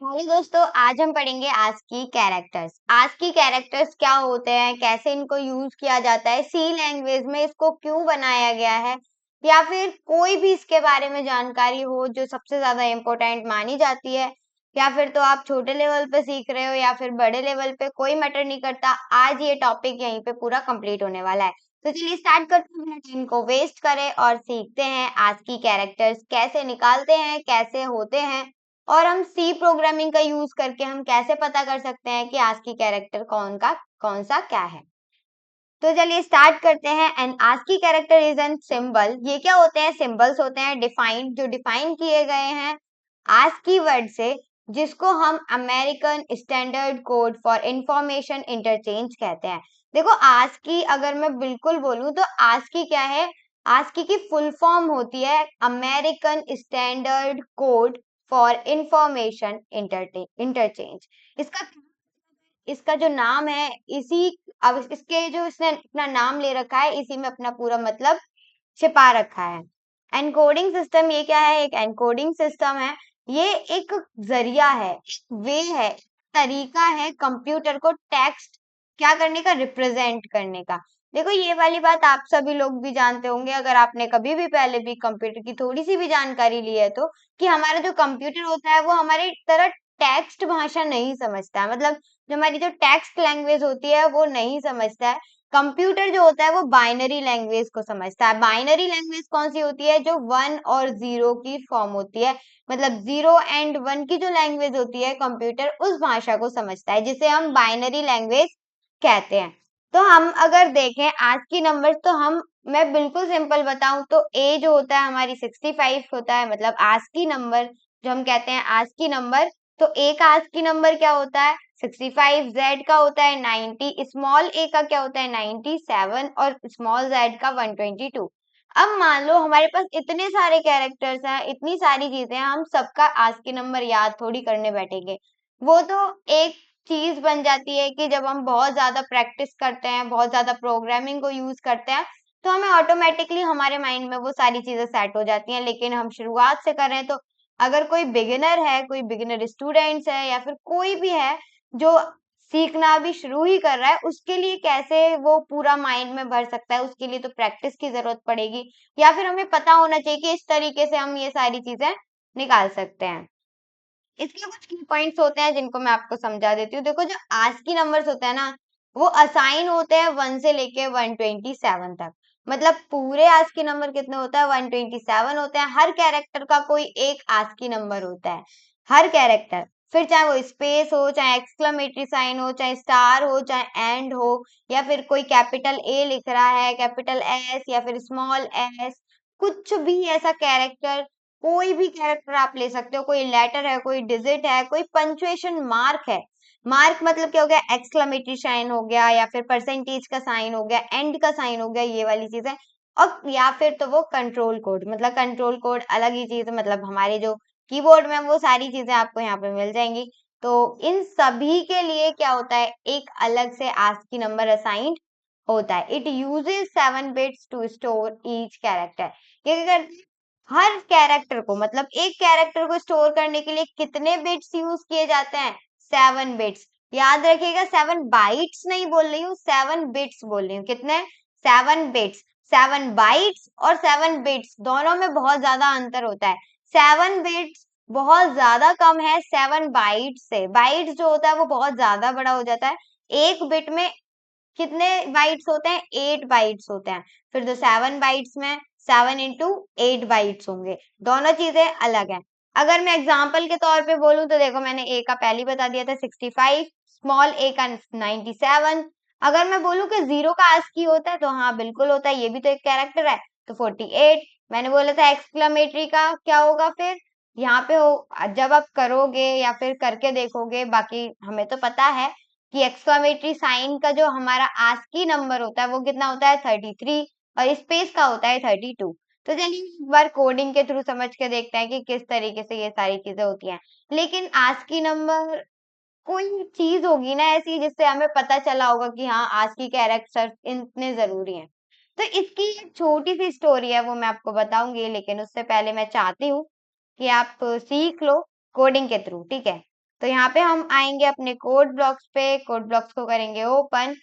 Hello दोस्तों, आज हम पढ़ेंगे आस्की कैरेक्टर्स। आस्की कैरेक्टर्स क्या होते हैं, कैसे इनको यूज किया जाता है, सी लैंग्वेज में इसको क्यों बनाया गया है, या फिर कोई भी इसके बारे में जानकारी हो जो सबसे ज्यादा इम्पोर्टेंट मानी जाती है, या फिर तो आप छोटे लेवल पे सीख रहे हो या फिर बड़े लेवल पे, कोई मैटर नहीं करता। आज ये टॉपिक यहीं पे पूरा कंप्लीट होने वाला है। तो चलिए स्टार्ट करते हैं, बिना टाइम को वेस्ट करें और सीखते हैं आस्की कैरेक्टर्स कैसे निकालते हैं, कैसे होते हैं, और हम सी प्रोग्रामिंग का यूज करके हम कैसे पता कर सकते हैं कि आस्की कैरेक्टर कौन सा क्या है। तो चलिए स्टार्ट करते हैं। An ASCII character is an symbol. ये क्या होते हैं? सिंबल्स होते हैं डिफाइंड, जो डिफाइन किए गए हैं आस्की वर्ड से, जिसको हम American standard code for information interchange कहते हैं। देखो, आस्की अगर मैं बिल्कुल बोलूं तो आस्की क्या है? आस्की की फुल फॉर्म होती है American standard code for information interchange. इसका इसका जो नाम है, इसी अब इसके जो इसने अपना नाम ले रखा है, इसी में अपना पूरा मतलब छिपा रखा है। एनकोडिंग सिस्टम, ये क्या है? एक एनकोडिंग सिस्टम है। ये एक जरिया है, वे है, तरीका है कंप्यूटर को टेक्स्ट क्या करने का, रिप्रेजेंट करने का। देखो, ये वाली बात आप सभी लोग भी जानते होंगे, अगर आपने कभी भी पहले भी कंप्यूटर की थोड़ी सी भी जानकारी ली है तो, कि हमारा जो कंप्यूटर होता है वो हमारी तरह टेक्स्ट भाषा नहीं समझता है। मतलब जो हमारी जो टेक्स्ट लैंग्वेज होती है वो नहीं समझता है। कंप्यूटर जो होता है वो बाइनरी लैंग्वेज को समझता है। बाइनरी लैंग्वेज कौन सी होती है? जो वन और जीरो की फॉर्म होती है। मतलब जीरो एंड वन की जो लैंग्वेज होती है, कंप्यूटर उस भाषा को समझता है, जिसे हम बाइनरी लैंग्वेज कहते हैं। तो हम अगर देखें आज की नंबर, तो हम मैं बिल्कुल सिंपल बताऊं तो ए जो होता है हमारी 65 होता है। मतलब आज की नंबर जो हम कहते हैं आज की नंबर, तो ए का आज की नंबर क्या होता है? 65। जेड का होता है 90, स्मॉल ए का क्या होता है? 97, और स्मॉल जेड का 122। अब मान लो हमारे पास इतने सारे कैरेक्टर्स हैं, इतनी सारी चीजें हैं, हम सबका आज की नंबर याद थोड़ी करने बैठेंगे। वो तो एक चीज बन जाती है कि जब हम बहुत ज्यादा प्रैक्टिस करते हैं, बहुत ज्यादा प्रोग्रामिंग को यूज करते हैं, तो हमें ऑटोमेटिकली हमारे माइंड में वो सारी चीजें सेट हो जाती हैं। लेकिन हम शुरुआत से कर रहे हैं, तो अगर कोई बिगिनर है, कोई बिगिनर स्टूडेंट्स है, या फिर कोई भी है जो सीखना भी शुरू ही कर रहा है, उसके लिए कैसे वो पूरा माइंड में भर सकता है? उसके लिए तो प्रैक्टिस की जरूरत पड़ेगी, या फिर हमें पता होना चाहिए कि इस तरीके से हम ये सारी चीजें निकाल सकते हैं। इसके कुछ की पॉइंट्स होते हैं जिनको मैं आपको समझा देती हूँ। देखो, जो आस्की नंबर्स होते हैं ना, वो असाइन होते हैं 1 से लेके 127 तक। मतलब पूरे आस्की नंबर कितने होते हैं? 127 होते हैं। हर कैरेक्टर का कोई एक आस्की नंबर होता है, हर कैरेक्टर। फिर चाहे वो स्पेस हो, चाहे एक्सक्लेमेटरी साइन हो, चाहे स्टार हो, चाहे एंड हो, या फिर कोई कैपिटल ए लिख रहा है, कैपिटल एस, या फिर स्मॉल एस, कुछ भी ऐसा कैरेक्टर, कोई भी कैरेक्टर आप ले सकते हो। कोई लेटर है, कोई डिजिट है, कोई पंचुएशन मार्क है। मार्क मतलब क्या हो गया? एक्सक्लेमेटरी साइन हो गया, या फिर परसेंटेज का साइन हो गया, एंड का साइन हो गया, ये वाली चीज है। और या फिर तो वो कंट्रोल कोड, मतलब कंट्रोल कोड अलग ही चीज है। मतलब हमारे जो कीबोर्ड में वो सारी चीजें आपको यहाँ पे मिल जाएंगी। तो इन सभी के लिए क्या होता है? एक अलग से आस्की नंबर असाइंड होता है। It uses 7 bits to store each character. ये क्या करते हैं? हर कैरेक्टर को, मतलब एक कैरेक्टर को स्टोर करने के लिए कितने बिट्स यूज किए जाते हैं? 7 बिट्स। याद रखिएगा, 7 बाइट्स नहीं बोल रही हूँ, 7 बिट्स बोल रही हूँ। कितने? 7 बिट्स। 7 बाइट्स और 7 बिट्स दोनों में बहुत ज्यादा अंतर होता है। 7 बिट्स बहुत ज्यादा कम है 7 बाइट्स से। बाइट्स जो होता है वो बहुत ज्यादा बड़ा हो जाता है। एक बिट में कितने बाइट्स होते हैं? 8 बाइट्स होते हैं। फिर तो 7 बाइट्स में 7 into 8 बाइट्स होंगे। दोनों चीजें अलग हैं। अगर मैं एग्जाम्पल के तौर पे बोलूं तो देखो, मैंने ए का पहले ही बता दिया था 65, स्मॉल ए का 97। अगर मैं बोलूं कि जीरो का आस्की होता है, तो हाँ बिल्कुल होता है, ये भी तो एक कैरेक्टर है। तो 48। मैंने बोला था एक्सक्लेमेटरी का क्या होगा फिर? यहाँ पे हो, जब आप करोगे या फिर करके देखोगे, बाकी हमें तो पता है कि एक्सक्लेमेटरी साइन का जो हमारा आस्की नंबर होता है वो कितना होता है? 33, और स्पेस का होता है 32। तो चलिए एक बार कोडिंग के थ्रू समझ के देखते हैं कि किस तरीके से ये सारी चीजें होती हैं। लेकिन आस्की नंबर कोई चीज होगी ना ऐसी जिससे हमें पता चला होगा कि हाँ आस्की कैरेक्टर्स इतने जरूरी हैं। तो इसकी एक छोटी सी स्टोरी है, वो मैं आपको बताऊंगी, लेकिन उससे पहले मैं चाहती हूँ कि आप सीख लो कोडिंग के थ्रू, ठीक है? तो यहाँ पे हम आएंगे अपने कोड ब्लॉक्स पे, कोड ब्लॉक्स को करेंगे ओपन,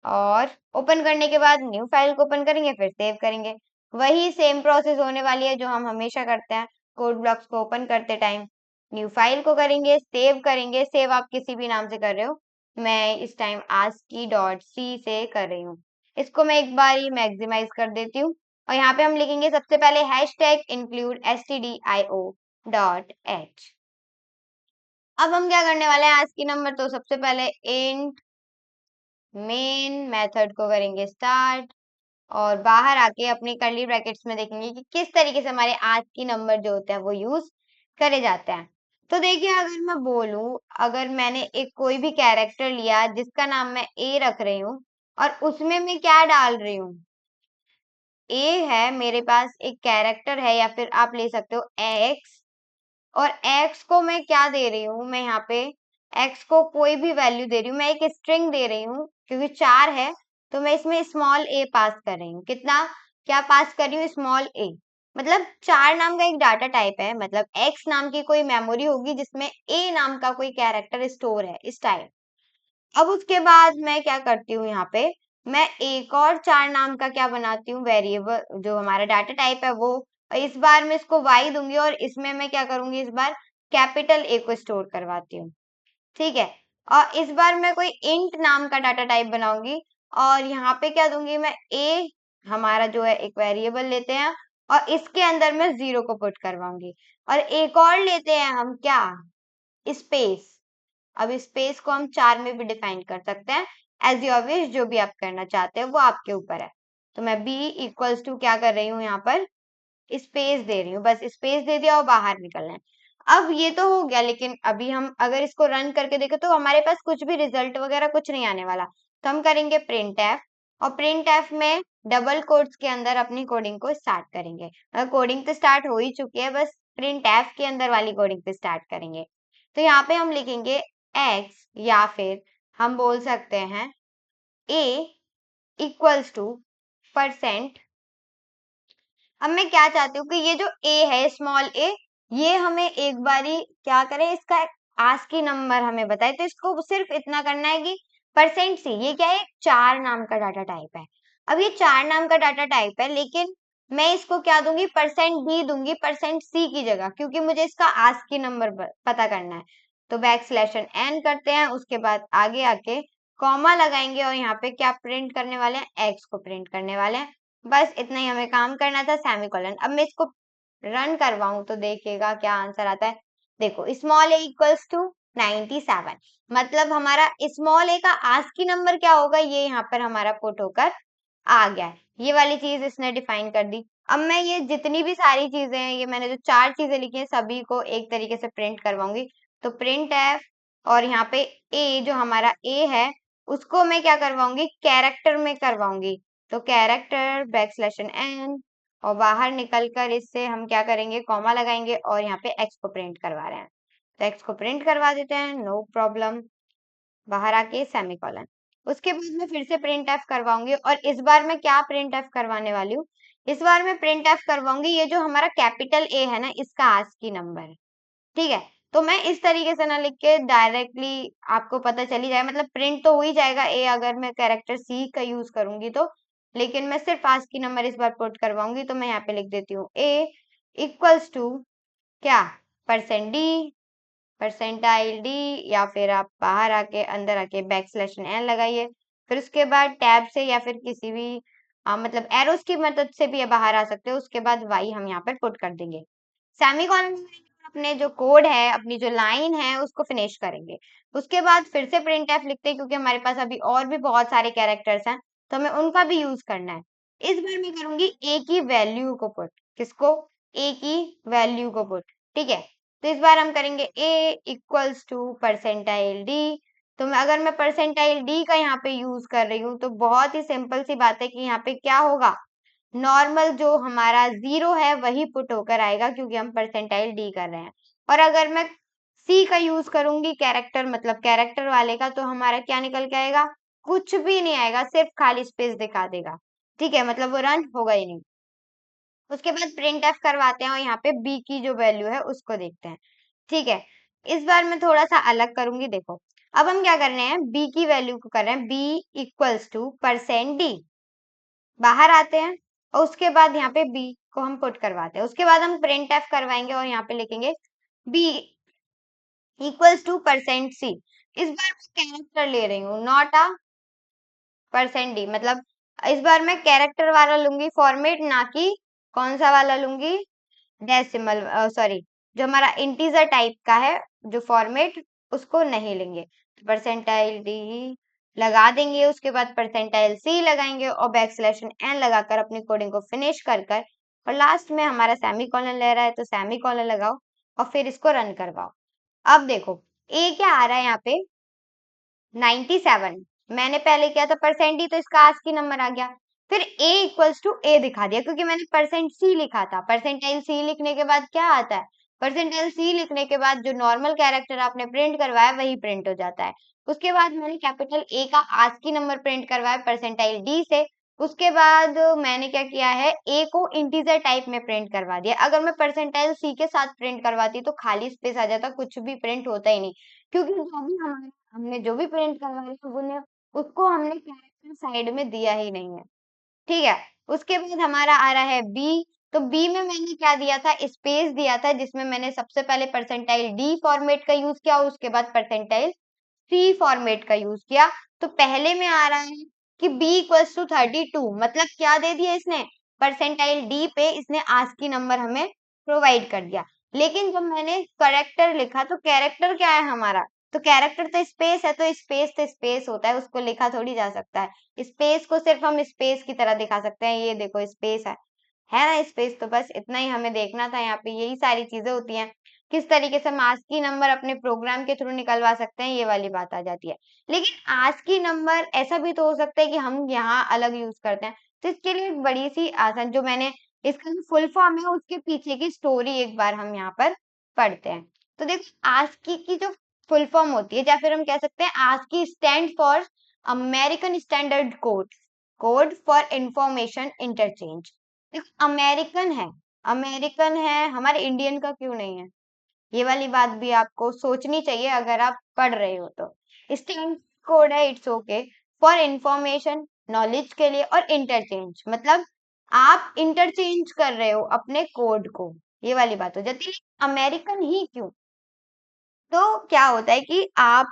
और ओपन करने के बाद न्यू फाइल को ओपन करेंगे, फिर सेव करेंगे। वही सेम प्रोसेस होने वाली है जो हम हमेशा करते हैं, कोड ब्लॉक्स को ओपन करते टाइम न्यू फाइल को करेंगे, सेव करेंगे। सेव आप किसी भी नाम से कर रहे हो, मैं इस टाइम ASCII.C से कर रही हूँ। इसको मैं एक बार ही मैक्सिमाइज कर देती हूँ, और यहाँ पे हम लिखेंगे सबसे पहले हैशटैग इंक्लूड stdio.h। अब हम क्या करने वाले हैं, ASCII नंबर, तो सबसे पहले इंट मेन मेथड को करेंगे स्टार्ट, और बाहर आके अपनी कर्ली ब्रैकेट्स में देखेंगे कि किस तरीके से हमारे ASCII नंबर जो होते हैं वो यूज करे जाते हैं। तो देखिए, अगर मैं बोलूं, अगर मैंने एक कोई भी कैरेक्टर लिया जिसका नाम मैं ए रख रही हूँ, और उसमें मैं क्या डाल रही हूँ, ए है मेरे पास एक कैरेक्टर है, या फिर आप ले सकते हो एक्स, और एक्स को मैं क्या दे रही हूँ, मैं यहाँ पे एक्स को कोई भी वैल्यू दे रही हूँ, मैं एक स्ट्रिंग दे रही हूँ, क्योंकि 4 है तो मैं इसमें स्मॉल ए पास कर रही हूँ। कितना, क्या पास कर रही हूँ, स्मॉल ए। मतलब 4 नाम का एक डाटा टाइप है, मतलब एक्स नाम की कोई मेमोरी होगी जिसमें ए नाम का कोई कैरेक्टर स्टोर है, इस टाइप। अब उसके बाद मैं क्या करती हूँ, यहाँ पे मैं एक और 4 नाम का क्या बनाती हूँ, वेरिएबल, जो हमारा डाटा टाइप है वो। और इस बार मैं इसको y दूंगी, और इसमें मैं क्या करूंगी, इस बार कैपिटल ए को स्टोर करवाती हूँ। ठीक है, और इस बार मैं कोई इंट नाम का डाटा टाइप बनाऊंगी, और यहाँ पे क्या दूंगी, मैं a हमारा जो है एक वेरिएबल लेते हैं, और इसके अंदर मैं 0 को पुट करवाऊंगी, और एक और लेते हैं हम क्या, स्पेस। अब स्पेस को हम 4 में भी डिफाइन कर सकते हैं, एज योर विश, जो भी आप करना चाहते हैं वो आपके ऊपर है। तो मैं b इक्वल्स टू क्या कर रही हूँ, यहाँ पर स्पेस दे रही हूँ, बस स्पेस दे दिया और बाहर निकलना है। अब ये तो हो गया, लेकिन अभी हम अगर इसको रन करके देखें तो हमारे पास कुछ भी रिजल्ट वगैरह कुछ नहीं आने वाला। तो हम करेंगे प्रिंट एफ, और प्रिंट एफ में डबल कोट्स के अंदर अपनी कोडिंग को स्टार्ट करेंगे। कोडिंग तो स्टार्ट हो ही चुकी है, बस प्रिंट एफ के अंदर वाली कोडिंग पे स्टार्ट करेंगे। तो यहाँ पे हम लिखेंगे x, या फिर हम बोल सकते हैं a इक्वल्स टू %। अब मैं क्या चाहती हूँ कि ये जो a है, स्मॉल a, ये हमें एक बारी क्या करें, इसका ASCII नंबर हमें बताए, तो इसको सिर्फ इतना करना है कि %c, ये क्या है, 4 नाम का डाटा टाइप है। अब ये 4 नाम का डाटा टाइप है, लेकिन मैं इसको क्या दूंगी, %d दूंगी, %c की जगह, क्योंकि मुझे इसका ASCII नंबर पता करना है। तो \n करते हैं, उसके बाद आगे आके कॉमा लगाएंगे, और यहाँ पे क्या प्रिंट करने वाले हैं, x को प्रिंट करने वाले हैं। बस इतना ही हमें काम करना था, सेमीकोलन। अब मैं इसको रन करवाऊं तो देखिएगा क्या आंसर आता है। देखो, स्मॉल a इक्वल्स टू 97, मतलब हमारा स्मॉल a का ASCII नंबर क्या होगा, ये यहाँ पर हमारा पुट होकर आ गया है। ये वाली चीज इसने डिफाइन कर दी। अब मैं ये जितनी भी सारी चीजें हैं, ये मैंने जो 4 चीजें लिखी हैं, सभी को एक तरीके से प्रिंट करवाऊंगी। तो प्रिंट एफ, और यहाँ पे a, जो हमारा a है, उसको मैं क्या करवाऊंगी, कैरेक्टर में करवाऊंगी। तो कैरेक्टर \n, और बाहर निकलकर इससे हम क्या करेंगे, कॉमा लगाएंगे, और यहाँ पे x को प्रिंट करवा रहे हैं, तो x को प्रिंट करवा देते हैं, नो प्रॉब्लम। बाहर आके सेमीकोलन। उसके बाद मैं फिर से प्रिंट एफ करवाऊंगी, और इस बार मैं क्या प्रिंट एफ करवाने वाली हूँ, इस बार मैं प्रिंट एफ करवाऊंगी ये जो हमारा कैपिटल ए है ना, इसका ASCII नंबर है। ठीक है, तो मैं इस तरीके से ना लिख के डायरेक्टली आपको पता चली जाए, मतलब प्रिंट तो हो ही जाएगा ए, अगर मैं कैरेक्टर सी का यूज करूंगी तो, लेकिन मैं सिर्फ ASCII नंबर इस बार पुट करवाऊंगी। तो मैं यहाँ पे लिख देती हूँ a इक्वल्स टू क्या, %d, परसेंटाइल डी, या फिर आप बाहर आके अंदर आके \n लगाइए। फिर उसके बाद टैब से या फिर किसी भी मतलब एरोस की मदद से भी बाहर आ सकते हो। उसके बाद y हम यहाँ पर पुट कर देंगे, सेमीकोलन, अपने जो कोड है, अपनी जो लाइन है उसको फिनिश करेंगे। उसके बाद फिर से प्रिंट एफ लिखते हैं, क्योंकि हमारे पास अभी और भी बहुत सारे कैरेक्टर्स हैं, तो हमें उनका भी यूज करना है। इस बार मैं करूंगी ए की वैल्यू को पुट, किसको, ए की वैल्यू को पुट। ठीक है, तो इस बार हम करेंगे a equals to percentile D. तो अगर मैं परसेंटाइल डी का यहाँ पे यूज कर रही हूँ, तो बहुत ही सिंपल सी बात है कि यहाँ पे क्या होगा, नॉर्मल जो हमारा 0 है वही पुट होकर आएगा, क्योंकि हम परसेंटाइल डी कर रहे हैं। और अगर मैं सी का यूज करूंगी, कैरेक्टर मतलब कैरेक्टर वाले का, तो हमारा क्या निकल के आएगा, कुछ भी नहीं आएगा, सिर्फ खाली स्पेस दिखा देगा। ठीक है, मतलब वो रन होगा ही नहीं। उसके बाद प्रिंट एफ करवाते हैं, और यहाँ पे बी की जो वैल्यू है उसको देखते हैं। ठीक है, इस बार मैं थोड़ा सा अलग करूंगी। देखो अब हम क्या कर रहे हैं, b की वैल्यू को कर रहे हैं b इक्वल्स टू %d, बाहर आते हैं और उसके बाद यहाँ पे b को हम पुट करवाते हैं, उसके बाद हम प्रिंट एफ करवाएंगे और यहाँ पे लिखेंगे b इक्वल्स टू %c। इस बार मैं कैरेक्टर ले रही हूँ, नॉट अ %d, मतलब इस बार मैं कैरेक्टर वाला लूंगी फॉर्मेट, ना कि कौन सा वाला लूंगी, डेसिमल, सॉरी, जो हमारा इंटीजर टाइप का है जो फॉर्मेट, उसको नहीं लेंगे। परसेंटाइल डी लगा देंगे, उसके बाद परसेंटाइल सी लगाएंगे और बैकस्लैश n लगाकर अपनी कोडिंग को फिनिश कर कर, और लास्ट में हमारा सेमी कॉलन ले रहा है तो सेमी कॉलन लगाओ और फिर इसको रन करवाओ। अब देखो ए क्या आ रहा है यहाँ पे, 97। मैंने पहले किया था %d, तो इसका आस्की नंबर आ गया। फिर a इक्वल्स टू a दिखा दिया क्योंकि मैंने %c लिखा था। परसेंटाइल c लिखने के बाद क्या आता है, परसेंटाइल c लिखने के बाद जो नॉर्मल कैरेक्टर आपने प्रिंट करवाया वही प्रिंट हो जाता है। उसके बाद मैंने कैपिटल A का आस्की नंबर प्रिंट करवाया परसेंटाइल d से। उसके बाद मैंने क्या किया है, a को इंटीजर टाइप में प्रिंट करवा दिया। अगर मैं परसेंटाइल c के साथ प्रिंट करवाती तो खाली स्पेस आ जाता, कुछ भी प्रिंट होता ही नहीं, क्योंकि जो भी हमने जो भी प्रिंट करवाया है उसको हमने कैरेक्टर साइड में दिया ही नहीं है। ठीक है, उसके बाद हमारा आ रहा है बी। तो बी में मैंने क्या दिया था, स्पेस दिया था, जिसमें मैंने सबसे पहले परसेंटाइल डी फॉर्मेट का यूज किया, उसके बाद परसेंटाइल सी फॉर्मेट का यूज किया। तो पहले में आ रहा है कि b इक्वल्स टू 32, मतलब क्या दे दिया इसने, परसेंटाइल डी पे इसने आस्की नंबर हमें प्रोवाइड कर दिया। लेकिन जब मैंने करेक्टर लिखा तो कैरेक्टर क्या है हमारा, तो कैरेक्टर तो स्पेस है, तो स्पेस होता है, उसको लिखा थोड़ी जा सकता है। स्पेस को सिर्फ हम स्पेस की तरह दिखा सकते हैं, ये देखो स्पेस है ना स्पेस। तो बस इतना ही हमें देखना था, यहाँ पे यही सारी चीजें होती हैं। किस तरीके से हम आस्की नंबर अपने प्रोग्राम के थ्रू निकलवा सकते हैं, ये वाली बात आ जाती है। लेकिन आस्की नंबर ऐसा भी तो हो सकता है कि हम यहाँ अलग यूज करते हैं, तो इसके लिए एक बड़ी सी आसान, जो मैंने इसका जो फुल फॉर्म है उसके पीछे की स्टोरी एक बार हम यहाँ पर पढ़ते हैं। तो देखो आस्की की जो फुल फॉर्म होती है, या फिर हम कह सकते हैं ASCII stand for American standard code, code for information interchange. देखो अमेरिकन है, हमारे इंडियन का क्यों नहीं है, ये वाली बात भी आपको सोचनी चाहिए अगर आप पढ़ रहे हो तो। स्टैंड कोड है, it's okay, for information, knowledge के लिए, और इंटरचेंज मतलब आप इंटरचेंज कर रहे हो अपने कोड को, ये वाली बात हो जाती है। अमेरिकन ही क्यों, तो क्या होता है कि आप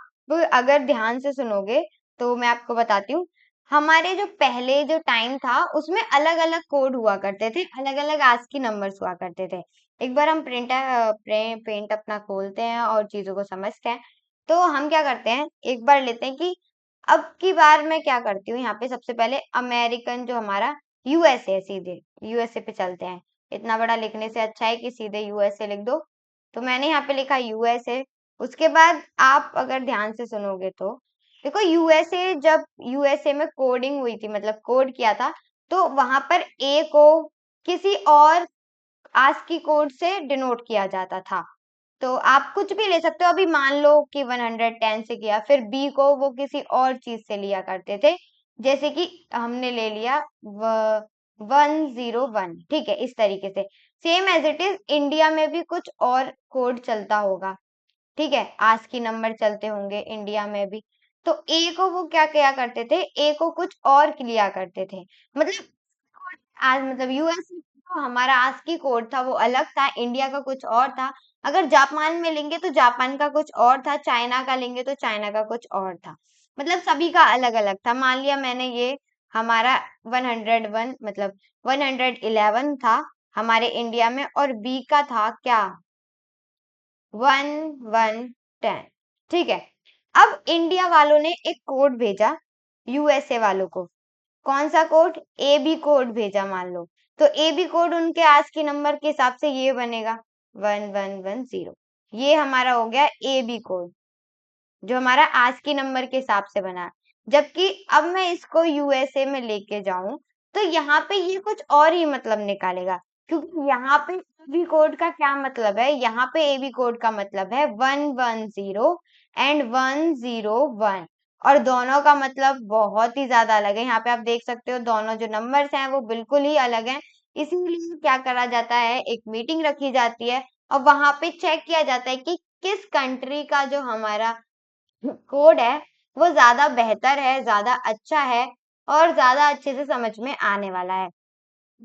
अगर ध्यान से सुनोगे तो मैं आपको बताती हूँ, हमारे जो पहले जो टाइम था उसमें अलग अलग कोड हुआ करते थे, अलग अलग आस्की नंबर्स हुआ करते थे। एक बार हम पेंट अपना खोलते हैं और चीजों को समझते हैं। तो हम क्या करते हैं, एक बार लेते हैं कि अब की बार मैं क्या करती हूँ, यहाँ पे सबसे पहले अमेरिकन जो हमारा यूएसए, सीधे यूएसए पे चलते हैं। इतना बड़ा लिखने से अच्छा है कि सीधे यूएसए लिख दो। तो मैंने यहाँ पे लिखा यूएसए। उसके बाद आप अगर ध्यान से सुनोगे तो देखो यूएसए, जब यूएसए में कोडिंग हुई थी, मतलब कोड किया था, तो वहां पर ए को किसी और आस्की कोड से डिनोट किया जाता था। तो आप कुछ भी ले सकते हो, अभी मान लो कि 110 से किया, फिर बी को वो किसी और चीज से लिया करते थे, जैसे कि हमने ले लिया 101, ठीक है, इस तरीके से। Same as it is India में भी कुछ और कोड चलता होगा, ठीक है, आस्की नंबर चलते होंगे इंडिया में भी। तो ए को वो क्या किया करते थे, ए को कुछ और लिया करते थे, मतलब आज मतलब यूएस जो हमारा आस्की कोड था वो अलग था, इंडिया का कुछ और था। अगर जापान में लेंगे तो जापान का कुछ और था, चाइना का लेंगे तो चाइना का कुछ और था, मतलब सभी का अलग अलग था। मान लिया मैंने ये हमारा 101 मतलब 111 था हमारे इंडिया में, और बी का था क्या 110, ठीक है। अब इंडिया वालों ने एक कोड भेजा यूएसए वालों को, कौन सा कोड, ए बी कोड भेजा मान लो। तो ए बी कोड उनके आस्की नंबर के हिसाब से ये बनेगा 1110, ये हमारा हो गया ए बी कोड, जो हमारा आस्की नंबर के हिसाब से बना। जबकि अब मैं इसको यूएसए में लेके जाऊं तो यहाँ पे ये कुछ और ही मतलब निकालेगा, क्योंकि यहाँ पे एबी कोड का क्या मतलब है, यहाँ पे एबी कोड का मतलब है 110 एंड 101, और दोनों का मतलब बहुत ही ज्यादा अलग है। यहाँ पे आप देख सकते हो दोनों जो नंबर्स हैं वो बिल्कुल ही अलग हैं। इसीलिए क्या करा जाता है, एक मीटिंग रखी जाती है और वहां पे चेक किया जाता है कि किस कंट्री का जो हमारा कोड है वो ज्यादा बेहतर है, ज्यादा अच्छा है और ज्यादा अच्छे से समझ में आने वाला है।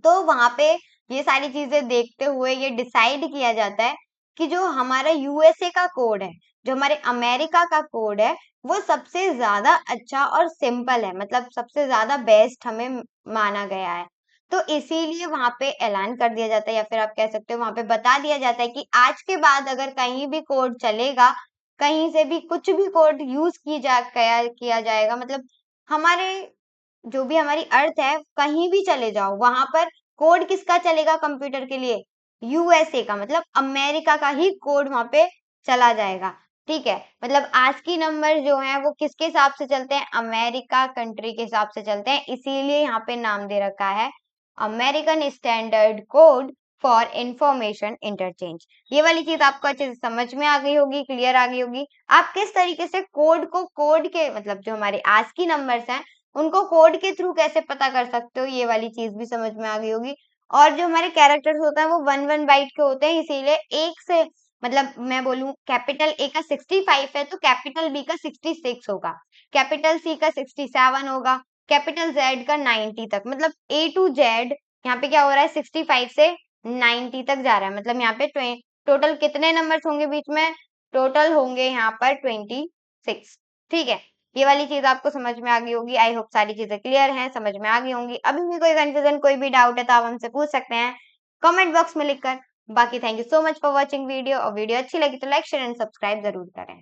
तो वहां पे ये सारी चीजें देखते हुए ये डिसाइड किया जाता है कि जो हमारा यूएसए का कोड है, जो हमारे अमेरिका का कोड है, वो सबसे ज्यादा अच्छा और सिंपल है, मतलब सबसे ज्यादा बेस्ट हमें माना गया है। तो इसीलिए वहां पे ऐलान कर दिया जाता है, या फिर आप कह सकते हो वहां पे बता दिया जाता है कि आज के बाद अगर कहीं भी कोड चलेगा, कहीं से भी कुछ भी कोड यूज किया जाएगा, मतलब हमारे जो भी हमारी अर्थ है, कहीं भी चले जाओ, वहां पर कोड किसका चलेगा कंप्यूटर के लिए? यूएसए का, मतलब अमेरिका का ही कोड वहां पे चला जाएगा। ठीक है, मतलब ASCII नंबर जो है वो किसके हिसाब से चलते हैं? अमेरिका कंट्री के हिसाब से चलते हैं, इसीलिए यहाँ पे नाम दे रखा है American standard code for information interchange. ये वाली चीज आपको अच्छे से समझ में आ गई होगी, क्लियर आ गई होगी। आप किस तरीके से कोड को, कोड के मतलब जो हमारे ASCII नंबर्स हैं उनको कोड के थ्रू कैसे पता कर सकते हो, ये वाली चीज भी समझ में आ गई होगी। और जो हमारे कैरेक्टर्स होते हैं वो 1 1 बाइट के होते हैं, इसीलिए एक से, मतलब मैं बोलूं कैपिटल ए का 65 है तो कैपिटल बी का 66 होगा, कैपिटल सी का 67 होगा, कैपिटल जेड का 90 तक, मतलब ए टू जेड यहाँ पे क्या हो रहा है, 65 से 90 तक जा रहा है। मतलब यहाँ पे टोटल कितने नंबर्स होंगे बीच में? टोटल होंगे यहाँ पर 26। ठीक है, ये वाली चीज आपको समझ में आ गई होगी। आई होप सारी चीजें क्लियर हैं, समझ में आ गई होंगी। अभी भी कोई कंफ्यूजन, कोई भी डाउट है तो आप हमसे पूछ सकते हैं कमेंट बॉक्स में लिखकर। बाकी thank you so much for watching video, और वीडियो अच्छी लगी तो लाइक शेयर एंड सब्सक्राइब जरूर करें।